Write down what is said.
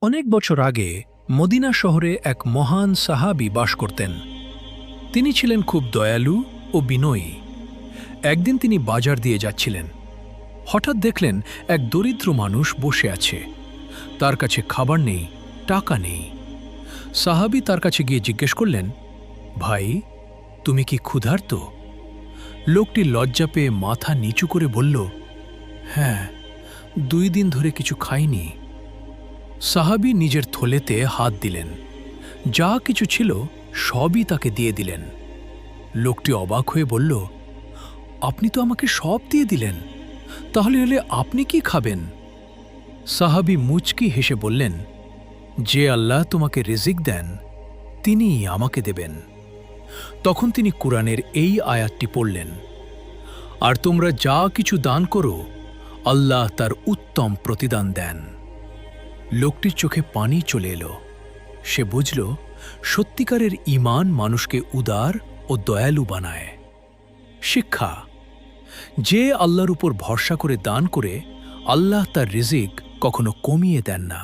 অনেক বছর আগে মদিনা শহরে এক মহান সাহাবী বাস করতেন। তিনি ছিলেন খুব দয়ালু ও বিনয়ী। একদিন তিনি বাজার দিয়ে যাচ্ছিলেন। হঠাৎ দেখলেন এক দরিদ্র মানুষ বসে আছে। তার কাছে খাবার নেই, টাকা নেই। সাহাবী তার কাছে গিয়ে জিজ্ঞেস করলেন, ভাই, তুমি কি ক্ষুধার্ত? লোকটি লজ্জা পেয়ে মাথা নিচু করে বলল, হ্যাঁ, 2 দিন ধরে কিছু খাইনি। সাহাবী নিজের থলেতে হাত দিলেন। যা কিছু ছিল সবই তাকে দিয়ে দিলেন। লোকটি অবাক হয়ে বলল, আপনি তো আমাকে সব দিয়ে দিলেন, তাহলে আপনি কি খাবেন? সাহাবী মুচকি হেসে বললেন, যে আল্লাহ তোমাকে রিজিক দেন তিনিই আমাকে দেবেন। তখন তিনি কুরআনের এই আয়াতটি পড়লেন, আর তোমরা যা কিছু দান করো আল্লাহ তার উত্তম প্রতিদান দেন। লোকটির চোখে পানি চলে এলো। সে বুঝল, সত্যিকারের ঈমান মানুষকে উদার ও দয়ালু বানায়। শিক্ষা: যে আল্লাহর উপর ভরসা করে দান করে, আল্লাহ তার রিজিক কখনো কমিয়ে দেন না।